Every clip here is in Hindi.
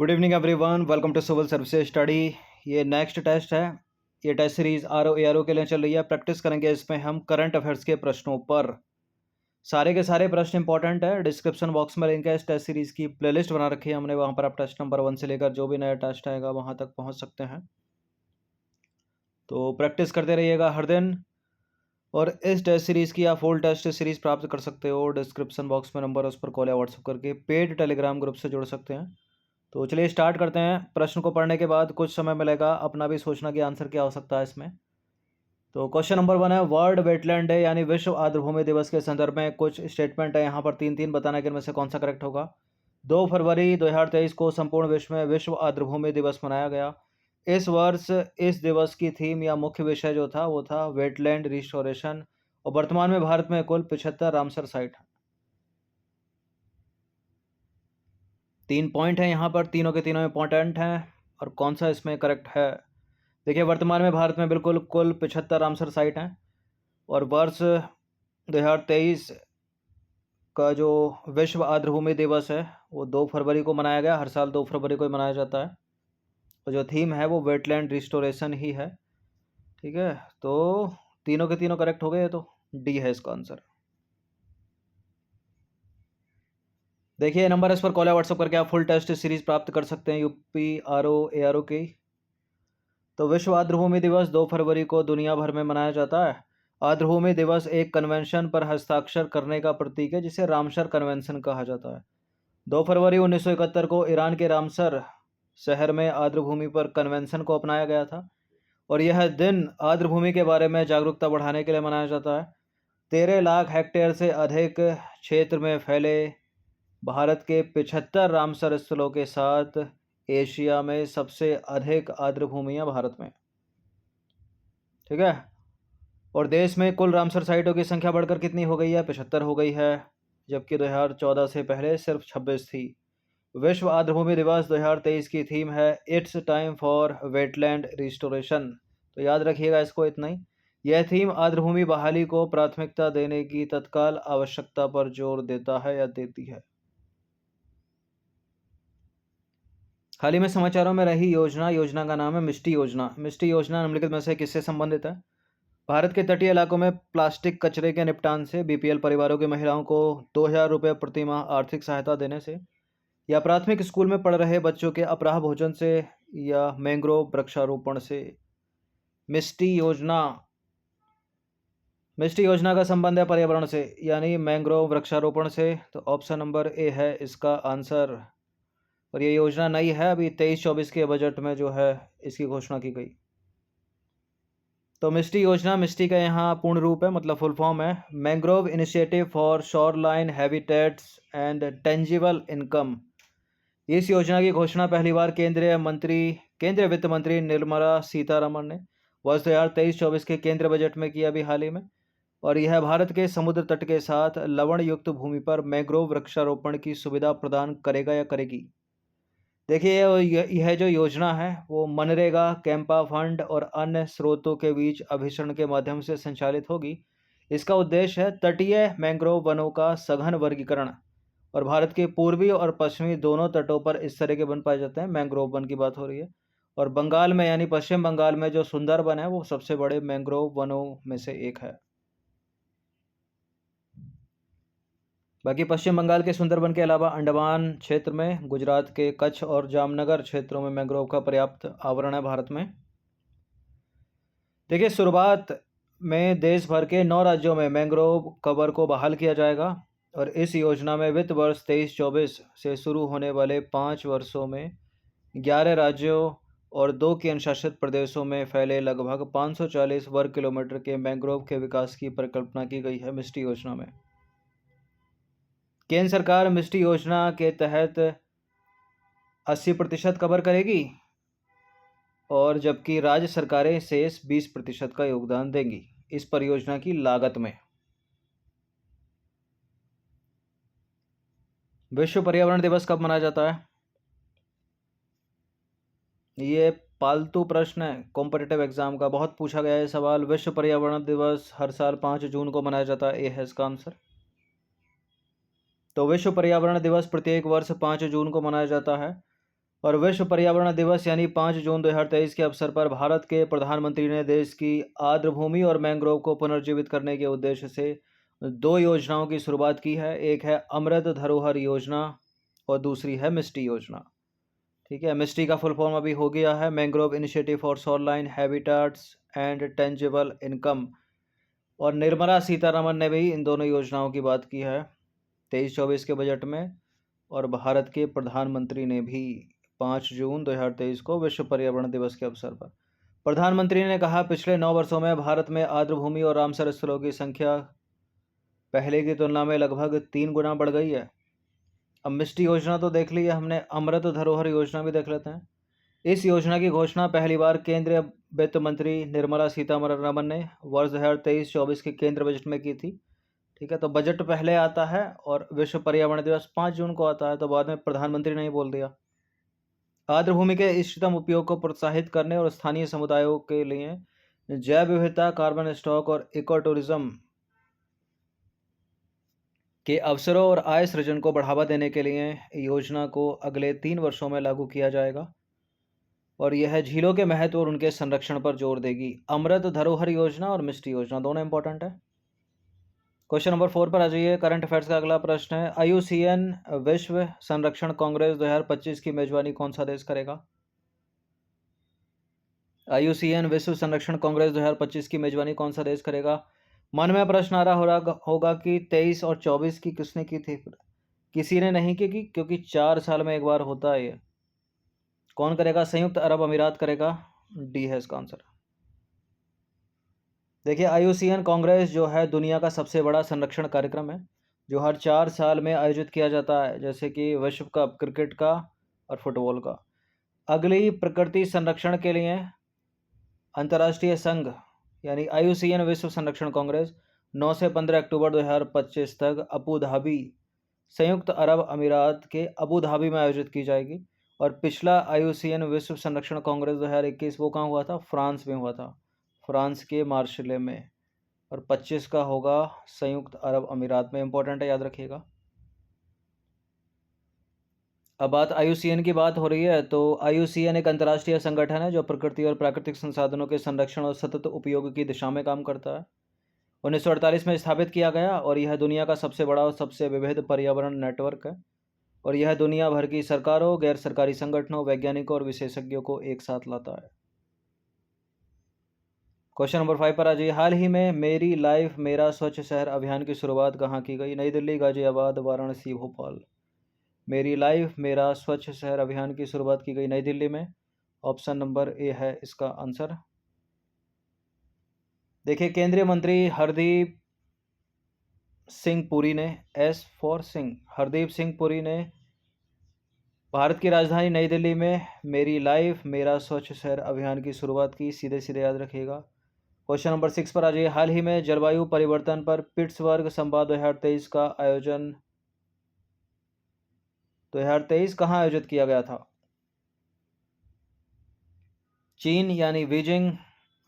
Good evening everyone, welcome to civil services study. ये नेक्स्ट टेस्ट है। ये टेस्ट सीरीज आर ओ के लिए चल रही है। प्रैक्टिस करेंगे इसमें हम करंट अफेयर्स के प्रश्नों पर। सारे के सारे प्रश्न इंपॉर्टेंट है। डिस्क्रिप्शन बॉक्स में लिंक है इस टेस्ट सीरीज की प्लेलिस्ट बना रखी है हमने, वहाँ पर आप टेस्ट नंबर 1 से लेकर जो भी नया टेस्ट आएगा वहाँ तक पहुँच सकते हैं। तो प्रैक्टिस करते रहिएगा हर दिन। और इस टेस्ट सीरीज़ की आप फुल टेस्ट सीरीज़ प्राप्त कर सकते हो। डिस्क्रिप्शन बॉक्स में नंबर है, उस पर कॉल या व्हाट्सअप करके पेड टेलीग्राम ग्रुप से जुड़ सकते हैं। तो चलिए स्टार्ट करते हैं। प्रश्न को पढ़ने के बाद कुछ समय मिलेगा अपना भी सोचना कि आंसर क्या हो सकता है इसमें। तो क्वेश्चन नंबर 1 है, वर्ल्ड वेटलैंड डे यानी विश्व आर्द्रभूमि दिवस के संदर्भ में कुछ स्टेटमेंट है यहाँ पर तीन तीन बताना कि इनमें से कौन सा करेक्ट होगा। 2 फरवरी 2023 को संपूर्ण विश्व में विश्व आर्द्रभूमि दिवस मनाया गया। इस वर्ष इस दिवस की थीम या मुख्य विषय जो था वो था वेटलैंड रिस्टोरेशन। और वर्तमान में भारत में कुल 75 रामसर साइट है। 3 पॉइंट हैं यहाँ पर, तीनों के तीनों इंपॉर्टेंट हैं। और कौन सा इसमें करेक्ट है, देखिए वर्तमान में भारत में बिल्कुल कुल 75 रामसर साइट हैं। और वर्ष 2023 का जो विश्व आर्द्रभूमि दिवस है वो 2 फरवरी को मनाया गया। हर साल 2 फरवरी को ही मनाया जाता है। और जो थीम है वो वेटलैंड रिस्टोरेशन ही है। ठीक है, तो तीनों के तीनों करेक्ट हो गए, तो डी है इसका आंसर। देखिए नंबर इस पर कॉल या व्हाट्सअप करके आप फुल टेस्ट सीरीज प्राप्त कर सकते हैं यूपी ARO की। तो विश्व आर्द्रभूमि दिवस 2 फरवरी को दुनिया भर में मनाया जाता है। आर्द्रभूमि दिवस एक कन्वेंशन पर हस्ताक्षर करने का प्रतीक है जिसे रामसर कन्वेंशन कहा जाता है। 2 फरवरी 1971 को ईरान के रामसर शहर में आर्द्रभूमि पर कन्वेंशन को अपनाया गया था। और यह दिन आर्द्रभूमि के बारे में जागरूकता बढ़ाने के लिए मनाया जाता है। 13 लाख हेक्टेयर से अधिक क्षेत्र में फैले भारत के 75 रामसर स्थलों के साथ एशिया में सबसे अधिक आर्द्रभूमियां भारत में। ठीक है, और देश में कुल रामसर साइटों की संख्या बढ़कर कितनी हो गई है, 75 हो गई है, जबकि 2014 से पहले सिर्फ 26 थी। विश्व आर्द्रभूमि दिवस 2023 की थीम है it's time for wetland restoration. तो याद रखिएगा इसको इतना ही। यह थीम आर्द्रभूमि बहाली को प्राथमिकता देने की तत्काल आवश्यकता पर जोर देता है या देती है। हाल ही में समाचारों में रही योजना का नाम है मिष्टी योजना। मिष्टी योजना निम्नलिखित में से किससे संबंधित है। भारत के तटीय इलाकों में प्लास्टिक कचरे के निपटान से, BPL परिवारों की महिलाओं को 2000 रुपये प्रति माह आर्थिक सहायता देने से, या प्राथमिक स्कूल में पढ़ रहे बच्चों के अपराह भोजन से, या मैंग्रोव वृक्षारोपण से। मिष्टी योजना का संबंध है पर्यावरण से, यानी मैंग्रोव वृक्षारोपण से। तो ऑप्शन नंबर ए है इसका आंसर। और ये योजना नई है, अभी 23-24 के बजट में जो है इसकी घोषणा की गई। तो मिष्टी योजना, मिष्टी का यहाँ पूर्ण रूप है, मतलब फुल फॉर्म है mangrove initiative for shoreline habitats and tangible income. इस योजना की घोषणा पहली बार केंद्रीय वित्त मंत्री निर्मला सीतारमण ने वर्ष 2023-24 के केंद्रीय बजट में किया अभी हाल ही में। और यह भारत के समुद्र तट के साथ लवण युक्त भूमि पर मैंग्रोव वृक्षारोपण की सुविधा प्रदान करेगा या करेगी। देखिए यह जो योजना है वो मनरेगा, कैंपा फंड और अन्य स्रोतों के बीच अभिसरण के माध्यम से संचालित होगी। इसका उद्देश्य है तटीय मैंग्रोव वनों का सघन वर्गीकरण। और भारत के पूर्वी और पश्चिमी दोनों तटों पर इस तरह के वन पाए जाते हैं। मैंग्रोव वन की बात हो रही है। और बंगाल में यानी पश्चिम बंगाल में जो सुंदरबन है वो सबसे बड़े मैंग्रोव वनों में से एक है। बाकी पश्चिम बंगाल के सुंदरबन के अलावा अंडमान क्षेत्र में, गुजरात के कच्छ और जामनगर क्षेत्रों में मैंग्रोव का पर्याप्त आवरण है भारत में। देखिए शुरुआत में देश भर के 9 राज्यों में मैंग्रोव कवर को बहाल किया जाएगा। और इस योजना में वित्त वर्ष 23-24 से शुरू होने वाले 5 वर्षों में 11 राज्यों और 2 केंद्रशासित प्रदेशों में फैले लगभग 540 वर्ग किलोमीटर के मैंग्रोव के विकास की परिकल्पना की गई है मिष्टी योजना में। केंद्र सरकार मिष्टी योजना के तहत 80% कवर करेगी, और जबकि राज्य सरकारें शेष 20% का योगदान देंगी इस परियोजना की लागत में। विश्व पर्यावरण दिवस कब मनाया जाता है, ये पालतू प्रश्न है कॉम्पिटिटिव एग्जाम का, बहुत पूछा गया है सवाल। विश्व पर्यावरण दिवस हर साल 5 जून को मनाया जाता है, ए है इसका आंसर। तो विश्व पर्यावरण दिवस प्रत्येक वर्ष 5 जून को मनाया जाता है। और विश्व पर्यावरण दिवस यानी 5 जून 2023 के अवसर पर भारत के प्रधानमंत्री ने देश की आर्द्रभूमि और मैंग्रोव को पुनर्जीवित करने के उद्देश्य से 2 योजनाओं की शुरुआत की है। एक है अमृत धरोहर योजना और दूसरी है मिस्टी योजना। ठीक है, मिस्टी का फुल फॉर्म अभी हो गया है mangrove initiative for shoreline habitats and tangible income. और निर्मला सीतारमन ने भी इन दोनों योजनाओं की बात की है 23-24 के बजट में। और भारत के प्रधानमंत्री ने भी 5 जून 2023 को विश्व पर्यावरण दिवस के अवसर पर प्रधानमंत्री ने कहा, पिछले 9 वर्षों में भारत में आर्द्रभूमि और रामसर स्थलों की संख्या पहले की तुलना में लगभग 3 गुना बढ़ गई है। अब मिस्टी योजना तो देख ली है हमने, अमृत धरोहर योजना भी देख लेते हैं। इस योजना की घोषणा पहली बार केंद्रीय वित्त मंत्री निर्मला सीतारमन ने वर्ष 2023-24 के केंद्र बजट में की थी। ठीक है, तो बजट पहले आता है और विश्व पर्यावरण दिवस 5 जून को आता है, तो बाद में प्रधानमंत्री ने ही बोल दिया। आर्द्रभूमि के इष्टतम उपयोग को प्रोत्साहित करने और स्थानीय समुदायों के लिए जैव विविधता, कार्बन स्टॉक और इको टूरिज्म के अवसरों और आय सृजन को बढ़ावा देने के लिए योजना को अगले 3 वर्षों में लागू किया जाएगा। और यह झीलों के महत्व और उनके संरक्षण पर जोर देगी। अमृत धरोहर योजना और मिस्टी योजना दोनों इंपॉर्टेंट है। क्वेश्चन नंबर 4 पर आ जाइए। करंट अफेयर्स का अगला प्रश्न है, IUCN विश्व संरक्षण कांग्रेस 2025 की मेजबानी कौन सा देश करेगा? IUCN विश्व संरक्षण कांग्रेस 2025 की मेजबानी कौन सा देश करेगा? मन में प्रश्न आ रहा होगा कि 23 और 24 की किसने की थी? किसी ने नहीं की, क्योंकि 4 साल में एक बार होता है ये। कौन करेगा? संयुक्त अरब अमीरात करेगा। डी है इसका आंसर। देखिए, IUCN कांग्रेस जो है दुनिया का सबसे बड़ा संरक्षण कार्यक्रम है, जो हर 4 साल में आयोजित किया जाता है, जैसे कि विश्व कप क्रिकेट का और फुटबॉल का। अगली प्रकृति संरक्षण के लिए अंतर्राष्ट्रीय संघ यानी IUCN विश्व संरक्षण कांग्रेस 9 से 15 अक्टूबर 2025 तक अबू धाबी, संयुक्त अरब अमीरात के अबू धाबी में आयोजित की जाएगी। और पिछला IUCN विश्व संरक्षण कांग्रेस 2021 वो कहाँ हुआ था? फ्रांस में हुआ था, फ्रांस के मार्शले में। और 25 का होगा संयुक्त अरब अमीरात में। इंपॉर्टेंट है, याद रखिएगा। अब बात IUCN की बात हो रही है, तो IUCN एक अंतर्राष्ट्रीय संगठन है जो प्रकृति और प्राकृतिक संसाधनों के संरक्षण और सतत उपयोग की दिशा में काम करता है। 1948 में स्थापित किया गया और यह दुनिया का सबसे बड़ा और सबसे विविध पर्यावरण नेटवर्क है। और यह दुनिया भर की सरकारों, गैर सरकारी संगठनों, वैज्ञानिकों और विशेषज्ञों को एक साथ लाता है। क्वेश्चन नंबर 5 पर आ जाइए। हाल ही में मेरी लाइफ मेरा स्वच्छ शहर अभियान की शुरुआत कहाँ की गई? नई दिल्ली, गाजियाबाद, वाराणसी, भोपाल। मेरी लाइफ मेरा स्वच्छ शहर अभियान की शुरुआत की गई नई दिल्ली में। ऑप्शन नंबर ए है इसका आंसर। देखिए, केंद्रीय मंत्री हरदीप सिंह पुरी ने, एस फॉर सिंह, हरदीप सिंह पुरी ने भारत की राजधानी नई दिल्ली में मेरी लाइफ मेरा स्वच्छ शहर अभियान की शुरुआत की। सीधे सीधे याद रखिएगा। क्वेश्चन नंबर 6 पर आ जाइए। हाल ही में जलवायु परिवर्तन पर पिट्सबर्ग संवाद 2023 का आयोजन 2023 कहाँ आयोजित किया गया था? चीन यानी बीजिंग,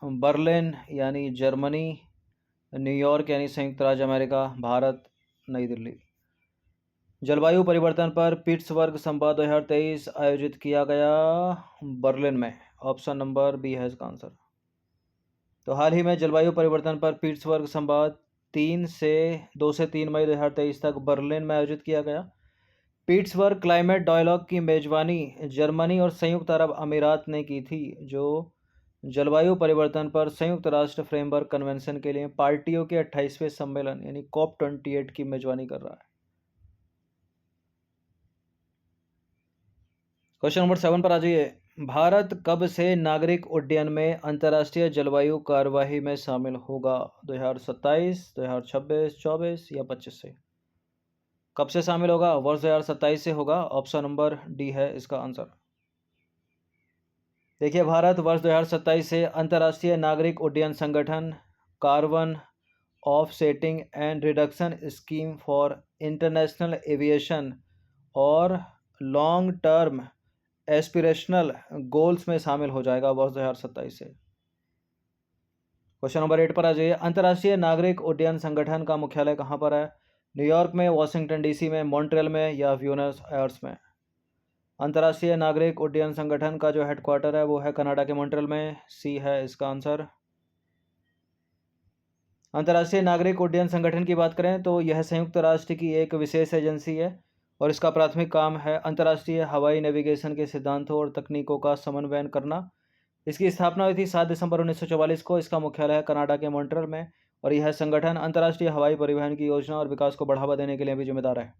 बर्लिन यानी जर्मनी, न्यूयॉर्क यानी संयुक्त राज्य अमेरिका, भारत नई दिल्ली। जलवायु परिवर्तन पर पिट्सबर्ग संवाद 2023 आयोजित किया गया बर्लिन में। ऑप्शन नंबर बी है इसका आंसर। तो हाल ही में जलवायु परिवर्तन पर पिट्सबर्ग संवाद 2 से 3 मई 2023 तक बर्लिन में आयोजित किया गया। पिट्सबर्ग क्लाइमेट डायलॉग की मेजबानी जर्मनी और संयुक्त अरब अमीरात ने की थी, जो जलवायु परिवर्तन पर संयुक्त राष्ट्र फ्रेमवर्क कन्वेंशन के लिए पार्टियों के 28वें सम्मेलन यानी COP28 की मेजबानी कर रहा है। क्वेश्चन नंबर 7 पर आ जाइए। भारत कब से नागरिक उड्डयन में अंतर्राष्ट्रीय जलवायु कार्यवाही में शामिल होगा? 2027, 2026, 24 या 25 से? कब से शामिल होगा? वर्ष 2027 से होगा। ऑप्शन नंबर डी है इसका आंसर। देखिए, भारत वर्ष 2027 से अंतर्राष्ट्रीय नागरिक उड्डयन संगठन, carbon offsetting and reduction scheme for international aviation और लॉन्ग टर्म एस्पिरेशनल गोल्स में शामिल हो जाएगा वर्ष 2027 से। क्वेश्चन नंबर 8 पर आ जाइए। अंतर्राष्ट्रीय नागरिक उड्डयन संगठन का मुख्यालय कहाँ पर है? न्यूयॉर्क में, वाशिंगटन DC में, मॉन्ट्रियल में या ब्यूनस आयर्स में? अंतर्राष्ट्रीय नागरिक उड्डयन संगठन का जो हेडक्वार्टर है वो है कनाडा के मॉन्ट्रियल में। सी है इसका आंसर। अंतर्राष्ट्रीय नागरिक उड्डयन संगठन की बात करें तो यह संयुक्त राष्ट्र की एक विशेष एजेंसी है और इसका प्राथमिक काम है अंतर्राष्ट्रीय हवाई नेविगेशन के सिद्धांतों और तकनीकों का समन्वयन करना। इसकी स्थापना हुई थी 7 दिसंबर 1944 को। इसका मुख्यालय है कनाडा के मॉन्ट्रियल में और यह संगठन अंतर्राष्ट्रीय हवाई परिवहन की योजना और विकास को बढ़ावा देने के लिए भी जिम्मेदार है।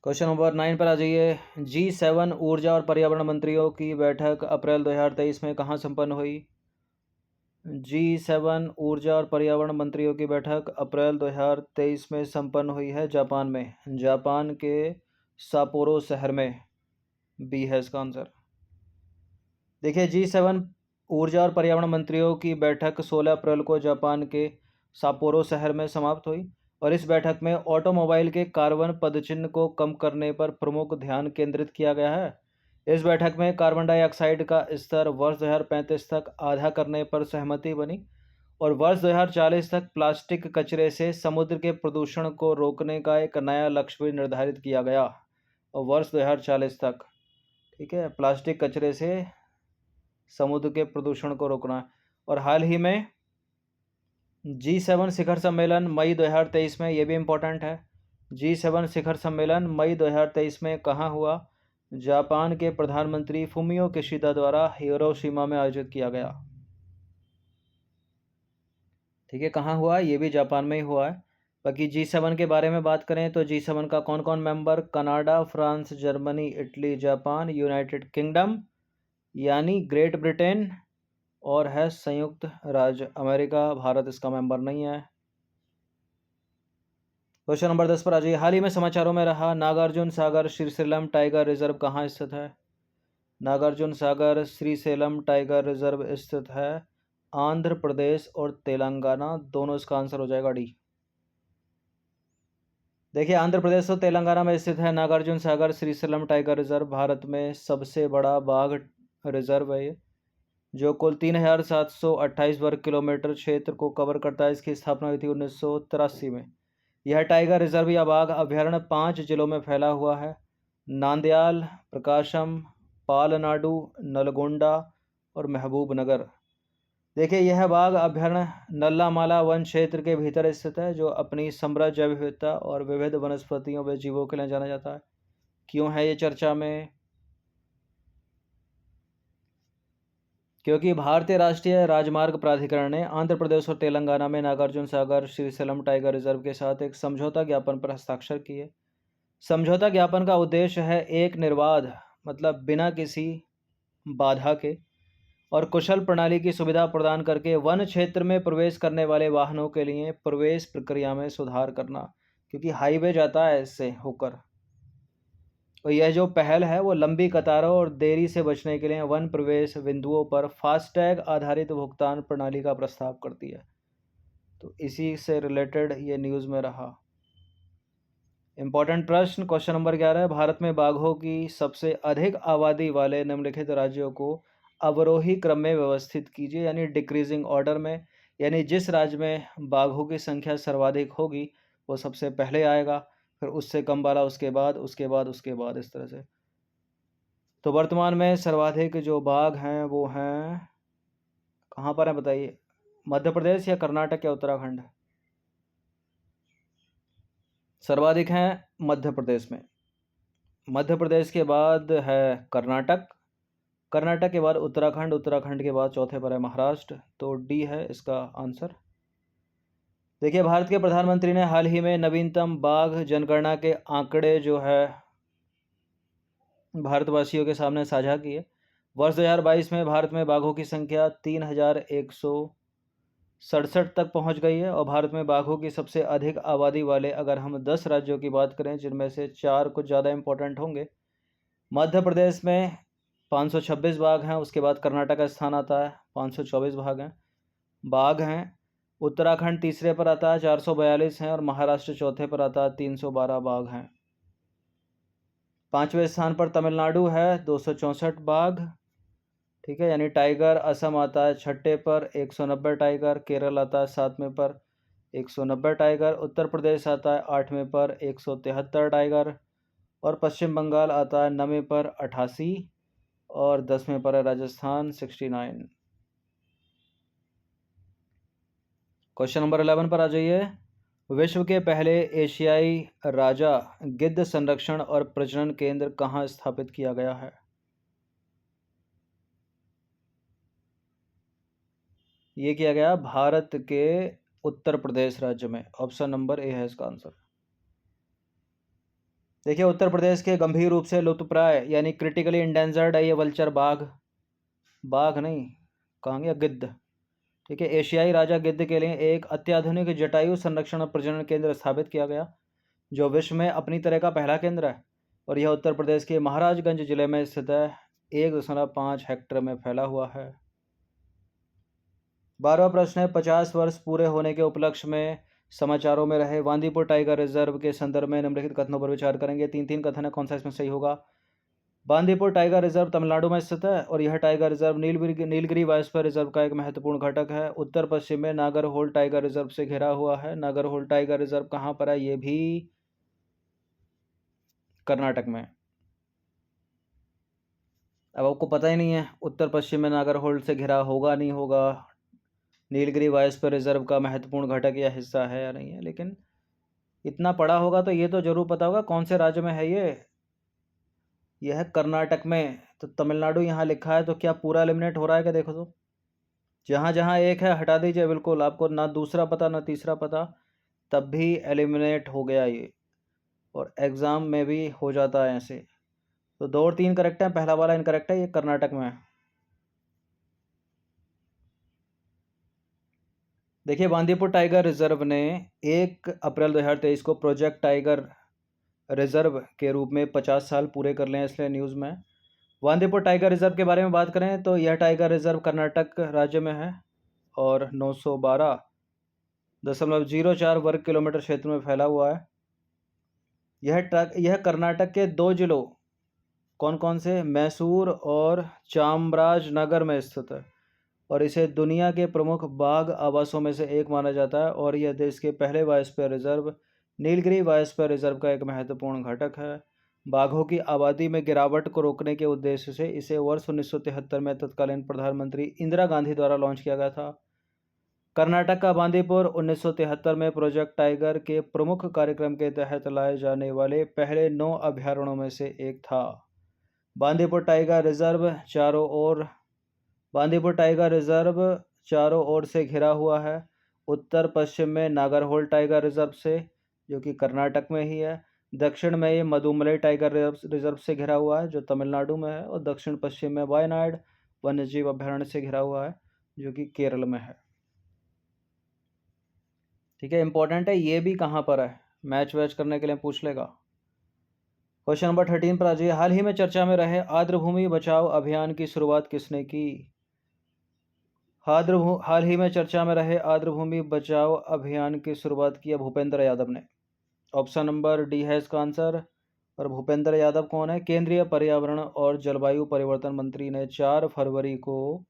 क्वेश्चन नंबर 9 पर आ जाइए। G7 ऊर्जा और पर्यावरण मंत्रियों की बैठक अप्रैल 2023 में कहाँ संपन्न हुई? G7 ऊर्जा और पर्यावरण मंत्रियों की बैठक अप्रैल 2023 में संपन्न हुई है जापान में। जापान के सापोरो शहर में। बी है इसका आंसर। देखिए G7 ऊर्जा और पर्यावरण मंत्रियों की बैठक 16 अप्रैल को जापान के सापोरो शहर में समाप्त हुई और इस बैठक में ऑटोमोबाइल के कार्बन पदचिह्न को कम करने पर प्रमुख ध्यान केंद्रित किया गया है। इस बैठक में कार्बन डाइऑक्साइड का स्तर वर्ष 2035 तक आधा करने पर सहमति बनी और वर्ष 2040 तक प्लास्टिक कचरे से समुद्र के प्रदूषण को रोकने का एक नया लक्ष्य भी निर्धारित किया गया और वर्ष 2040 तक, ठीक है, प्लास्टिक कचरे से समुद्र के प्रदूषण को रोकना। और हाल ही में G7 शिखर सम्मेलन मई 2023 में, ये भी इम्पोर्टेंट है, G7 शिखर सम्मेलन मई 2023 में कहाँ हुआ? जापान के प्रधानमंत्री फुमियो किशिदा द्वारा हिरोशिमा में आयोजित किया गया। ठीक है, कहाँ हुआ? ये भी जापान में ही हुआ है। बाकी G7 के बारे में बात करें तो G7 का कौन कौन member? Canada, France, Germany, Italy, Japan, United kingdom यानी ग्रेट ब्रिटेन और है संयुक्त राज्य अमेरिका। भारत इसका मेंबर नहीं है। क्वेश्चन नंबर 10 पर आ जाइए। हाल ही में समाचारों में रहा नागार्जुन सागर श्रीशैलम टाइगर रिजर्व कहाँ स्थित है? नागार्जुन सागर श्रीशैलम टाइगर रिजर्व स्थित है आंध्र प्रदेश और तेलंगाना, दोनों इसका आंसर हो जाएगा डी। देखिए आंध्र प्रदेश और तेलंगाना में स्थित है नागार्जुन सागर श्रीशैलम टाइगर रिजर्व। भारत में सबसे बड़ा बाघ रिजर्व है ये, जो कुल 3728 वर्ग किलोमीटर क्षेत्र को कवर करता है। इसकी स्थापना हुई थी 1983 में। यह टाइगर रिजर्व या बाघ अभ्यारण्य 5 जिलों में फैला हुआ है: नांदयाल, प्रकाशम, पालनाडु, नलगोंडा और महबूबनगर। देखिए यह बाघ अभ्यारण्य नल्लामाला वन क्षेत्र के भीतर स्थित है, जो अपनी समृद्ध जैव विविधता और विविध वनस्पतियों व जीवों के लिए जाना जाता है। क्यों है ये चर्चा में? क्योंकि भारतीय राष्ट्रीय राजमार्ग प्राधिकरण ने आंध्र प्रदेश और तेलंगाना में नागार्जुन सागर श्रीशैलम टाइगर रिजर्व के साथ एक समझौता ज्ञापन पर हस्ताक्षर किए। समझौता ज्ञापन का उद्देश्य है एक निर्बाध, मतलब बिना किसी बाधा के और कुशल प्रणाली की सुविधा प्रदान करके वन क्षेत्र में प्रवेश करने वाले वाहनों के लिए प्रवेश प्रक्रिया में सुधार करना, क्योंकि हाईवे जाता है इससे होकर। और यह जो पहल है वो लंबी कतारों और देरी से बचने के लिए वन प्रवेश बिंदुओं पर फास्टैग आधारित भुगतान प्रणाली का प्रस्ताव करती है। तो इसी से रिलेटेड ये न्यूज़ में रहा। इंपॉर्टेंट प्रश्न क्वेश्चन नंबर 11, भारत में बाघों की सबसे अधिक आबादी वाले निम्नलिखित राज्यों को अवरोही क्रम में व्यवस्थित कीजिए, यानी डिक्रीजिंग ऑर्डर में, यानी जिस राज्य में बाघों की संख्या सर्वाधिक होगी वो सबसे पहले आएगा, फिर उससे कम वाला उसके बाद, उसके बाद, उसके बाद, इस तरह से। तो वर्तमान में सर्वाधिक जो बाघ हैं वो हैं, कहाँ पर हैं बताइए? मध्य प्रदेश या कर्नाटक या उत्तराखंड? सर्वाधिक हैं मध्य प्रदेश में। मध्य प्रदेश के बाद है कर्नाटक, कर्नाटक के बाद उत्तराखंड, उत्तराखंड के बाद चौथे पर है महाराष्ट्र। तो डी है इसका आंसर। देखिए भारत के प्रधानमंत्री ने हाल ही में नवीनतम बाघ जनगणना के आंकड़े जो है भारतवासियों के सामने साझा किए। वर्ष 2022 में भारत में बाघों की संख्या 3167 तक पहुंच गई है और भारत में बाघों की सबसे अधिक आबादी वाले अगर हम 10 राज्यों की बात करें, जिनमें से 4 कुछ ज़्यादा इंपॉर्टेंट होंगे। मध्य प्रदेश में 526 बाघ हैं, उसके बाद कर्नाटक का स्थान आता है, 524 बाघ हैं। उत्तराखंड तीसरे पर आता है, 442 हैं और महाराष्ट्र चौथे पर आता है, 312 बाघ हैं। पाँचवें स्थान पर तमिलनाडु है, 264 बाघ, ठीक है, यानी टाइगर। असम आता है छठे पर, 190 टाइगर। केरल आता है सातवें पर, 190 टाइगर। उत्तर प्रदेश आता है 8वें पर 173 टाइगर। और पश्चिम बंगाल आता है 9वें पर 88। और 10वें पर है राजस्थान 69। क्वेश्चन नंबर 11 पर आ जाइए। विश्व के पहले एशियाई राजा गिद्ध संरक्षण और प्रजनन केंद्र कहाँ स्थापित किया गया है? ये किया गया भारत के उत्तर प्रदेश राज्य में। ऑप्शन नंबर ए है इसका आंसर। देखिए, उत्तर प्रदेश के गंभीर रूप से लुप्तप्राय यानी क्रिटिकली इंडेंजर्ड है ये वल्चर बाघ। बाघ नहीं, कहेंगे गिद्ध। ठीक है, एशियाई राजा गिद्ध के लिए एक अत्याधुनिक जटायु संरक्षण और प्रजनन केंद्र स्थापित किया गया, जो विश्व में अपनी तरह का पहला केंद्र है। और यह उत्तर प्रदेश के महाराजगंज जिले में स्थित है। 1.5 हेक्टेयर में फैला हुआ है। 12वां प्रश्न है, 50 वर्ष पूरे होने के उपलक्ष्य में समाचारों में रहे बांदीपुर टाइगर रिजर्व के संदर्भ में निम्नलिखित कथनों पर विचार करेंगे। 3 कथन है, कौन सा इसमें सही होगा? बांदीपुर टाइगर रिजर्व तमिलनाडु में स्थित है और यह tiger reserve Nilgiri biosphere reserve का एक महत्वपूर्ण घटक है। उत्तर पश्चिम में नागरहोल टाइगर रिजर्व से घिरा हुआ है। नागरहोल टाइगर रिजर्व कहाँ पर है? ये भी कर्नाटक में। अब आपको पता ही नहीं है उत्तर पश्चिम में नागरहोल से घिरा होगा नहीं होगा, नीलगिरी बायोस्फीयर रिजर्व का महत्वपूर्ण घटक या हिस्सा है या नहीं है, लेकिन इतना पढ़ा होगा तो ये तो जरूर पता होगा कौन से राज्य में है ये। यह है कर्नाटक में। तो तमिलनाडु यहाँ लिखा है, तो क्या पूरा एलिमिनेट हो रहा है क्या? देखो तो जहाँ जहाँ एक है हटा दीजिए, बिल्कुल आपको ना दूसरा पता ना तीसरा पता, तब भी एलिमिनेट हो गया ये। और एग्ज़ाम में भी हो जाता है ऐसे। तो 2 और 3 करेक्ट है, पहला वाला इनकरेक्ट है, ये कर्नाटक में है। देखिए, बांदीपुर टाइगर रिजर्व ने 1 अप्रैल 2023 को प्रोजेक्ट टाइगर रिजर्व के रूप में 50 साल पूरे कर लिए हैं, इसलिए न्यूज़ में। बांदीपुर टाइगर रिजर्व के बारे में बात करें तो यह टाइगर रिजर्व कर्नाटक राज्य में है और 912.04 वर्ग किलोमीटर क्षेत्र में फैला हुआ है। यह कर्नाटक के 2 जिलों, कौन कौन से, मैसूर और चामराजनगर में स्थित है। और इसे दुनिया के प्रमुख बाघ आवासों में से एक माना जाता है। और यह देश के पहले biosphere reserve Nilgiri biosphere reserve का एक महत्वपूर्ण घटक है। बाघों की आबादी में गिरावट को रोकने के उद्देश्य से इसे वर्ष 1973 में तत्कालीन प्रधानमंत्री इंदिरा गांधी द्वारा लॉन्च किया गया था। कर्नाटक का बांदीपुर 1973 में प्रोजेक्ट टाइगर के प्रमुख कार्यक्रम के तहत लाए जाने वाले पहले 9 अभयारण्यों में से एक था। बांदीपुर टाइगर रिजर्व चारों ओर बांदीपुर टाइगर रिजर्व चारों ओर से घिरा हुआ है। उत्तर पश्चिम में नागरहोल टाइगर रिजर्व से, जो कि कर्नाटक में ही है। दक्षिण में ये मदुमलाई टाइगर रिजर्व से घिरा हुआ है, जो तमिलनाडु में है। और दक्षिण पश्चिम में वायनाड वन्यजीव अभयारण्य से घिरा हुआ है, जो कि केरल में है। ठीक है, इंपॉर्टेंट है, ये भी कहाँ पर है, मैच वैच करने के लिए पूछ लेगा। क्वेश्चन नंबर 13 पर आ जाइए। हाल ही में चर्चा में रहे आर्द्रभूमि बचाओ अभियान की शुरुआत किसने की? हाल ही में चर्चा में रहे आर्द्रभूमि बचाओ अभियान की शुरुआत की है भूपेंद्र यादव ने। ऑप्शन नंबर डी है इसका आंसर। और भूपेंद्र यादव कौन है? केंद्रीय पर्यावरण और जलवायु परिवर्तन मंत्री ने 4 फरवरी को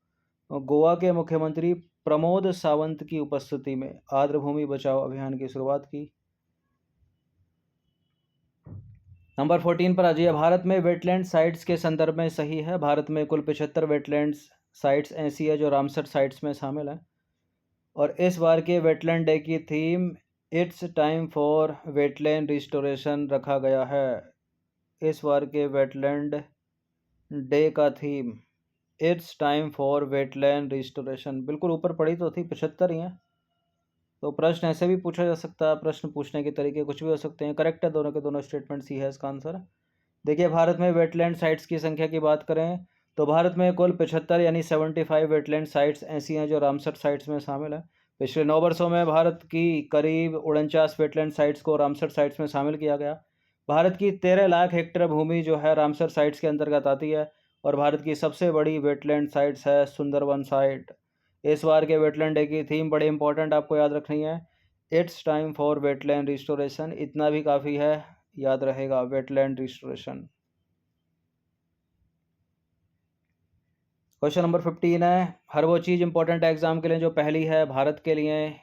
गोवा के मुख्यमंत्री प्रमोद सावंत की उपस्थिति में आर्द्रभूमि बचाओ अभियान की शुरुआत की। नंबर 14 पर आ जाइए। भारत में वेटलैंड साइट्स के संदर्भ में सही है। भारत में कुल 75 वेटलैंड्स साइट्स ऐसी है जो रामसर साइट्स में शामिल है। और इस बार के वेटलैंड डे की theme it's time for wetland restoration रखा गया है। इस बार के वेटलैंड डे का theme it's time for wetland restoration. बिल्कुल ऊपर पड़ी तो थी, 75 ही हैं। तो प्रश्न ऐसे भी पूछा जा सकता है, प्रश्न पूछने के तरीके कुछ भी हो सकते हैं। करेक्ट है दोनों के दोनों स्टेटमेंट, सी है इसका आंसर। देखिए, भारत में वेटलैंड साइट्स की संख्या की बात करें तो भारत में कुल 75 यानी 75 वेटलैंड साइट्स ऐसी हैं जो रामसर साइट्स में शामिल है। पिछले 9 वर्षों में भारत की करीब 49 वेटलैंड साइट्स को रामसर साइट्स में शामिल किया गया। भारत की 13 लाख हेक्टेयर भूमि जो है रामसर साइट्स के अंतर्गत आती है। और भारत की सबसे बड़ी वेटलैंड साइट्स है सुंदरवन साइट। इस बार के वेटलैंड डे की थीम बड़े इंपॉर्टेंट आपको याद रखनी है, it's time for wetland restoration. इतना भी काफ़ी है, याद रहेगा, वेटलैंड रिस्टोरेशन। क्वेश्चन नंबर 15 है। हर वो चीज़ इंपॉर्टेंट है एग्जाम के लिए जो पहली है भारत के लिए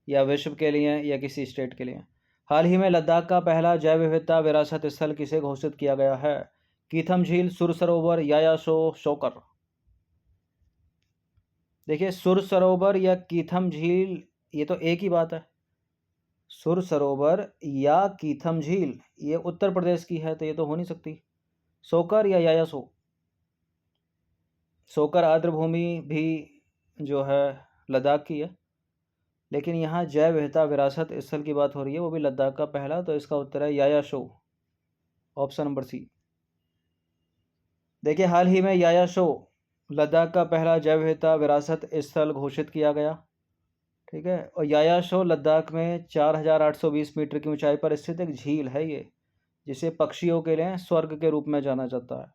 या विश्व के लिए या किसी स्टेट के लिए? हाल ही में लद्दाख का पहला जैव विविधता विरासत स्थल किसे घोषित किया गया है? कीथम झील, सुर सरोवर, यायासो, शोकर। देखिए, सुर सरोवर या कीथम झील ये तो एक ही बात है। सुर सरोवर या कीथम झील ये उत्तर प्रदेश की है, तो ये तो हो नहीं सकती। शोकर या यायासो। शोकर आर्द्रभूमि भी जो है लद्दाख की है, लेकिन यहाँ जैव विविधता विरासत स्थल की बात हो रही है, वो भी लद्दाख का पहला, तो इसका उत्तर है यायासो, ऑप्शन नंबर सी। देखिए, हाल ही में यायासो लद्दाख का पहला जैव विविधता विरासत स्थल घोषित किया गया। ठीक है, और यायासो लद्दाख में 4,820 मीटर की ऊंचाई पर स्थित एक झील है ये, जिसे पक्षियों के लिए स्वर्ग के रूप में जाना जाता है।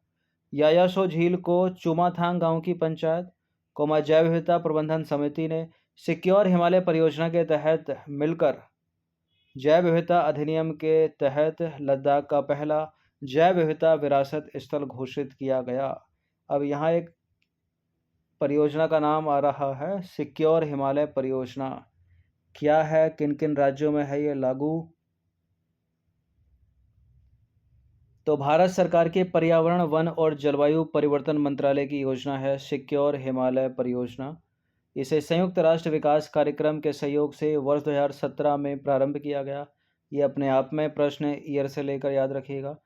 यायासो झील को चुमाथांग गांव की पंचायत कोमा जैव विविधता प्रबंधन समिति ने सिक्योर हिमालय परियोजना के तहत मिलकर जैव विविधता अधिनियम के तहत लद्दाख का पहला जैव विविधता विरासत स्थल घोषित किया गया। अब यहाँ एक परियोजना का नाम आ रहा है सिक्योर हिमालय परियोजना। क्या है, किन किन राज्यों में है ये लागू? तो भारत सरकार के पर्यावरण, वन और जलवायु परिवर्तन मंत्रालय की योजना है सिक्योर हिमालय परियोजना। इसे संयुक्त राष्ट्र विकास कार्यक्रम के सहयोग से वर्ष 2017 में प्रारंभ किया गया। ये अपने आप में प्रश्न ईयर से लेकर याद रखिएगा।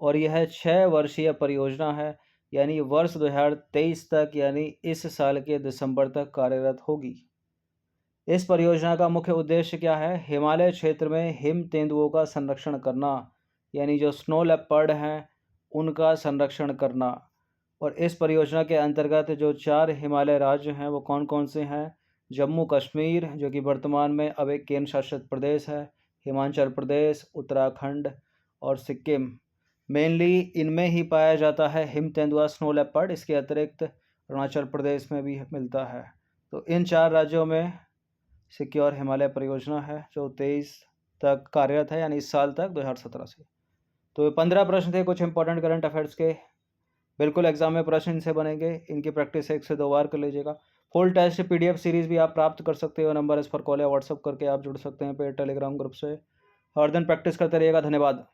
और यह 6 वर्षीय परियोजना है, यानी वर्ष 2023 तक, यानी इस साल के दिसंबर तक कार्यरत होगी। इस परियोजना का मुख्य उद्देश्य क्या है? हिमालय क्षेत्र में हिम तेंदुओं का संरक्षण करना, यानी जो स्नो लेपर्ड हैं उनका संरक्षण करना। और इस परियोजना के अंतर्गत जो 4 हिमालय राज्य हैं वो कौन कौन से हैं? जम्मू कश्मीर, जो कि वर्तमान में अब एक केंद्र शासित प्रदेश है, हिमाचल प्रदेश, उत्तराखंड और सिक्किम। मेनली इनमें ही पाया जाता है हिम तेंदुआ, स्नो लेपर्ड। इसके अतिरिक्त अरुणाचल प्रदेश में भी मिलता है। तो इन 4 राज्यों में सिक्योर हिमालय परियोजना है जो 23 तक कार्यरत है, यानी इस साल तक 2017 से। तो ये 15 प्रश्न थे कुछ इंपॉर्टेंट करंट अफेयर्स के। बिल्कुल एग्जाम में प्रश्न इनसे बनेंगे, इनकी प्रैक्टिस 1 से 2 बार कर लीजिएगा। फुल टेस्ट PDF सीरीज भी आप प्राप्त कर सकते हो। नंबर इस पर कॉल या व्हाट्सअप करके आप जुड़ सकते हैं पेड टेलीग्राम ग्रुप से। हर दिन प्रैक्टिस करते रहिएगा। धन्यवाद।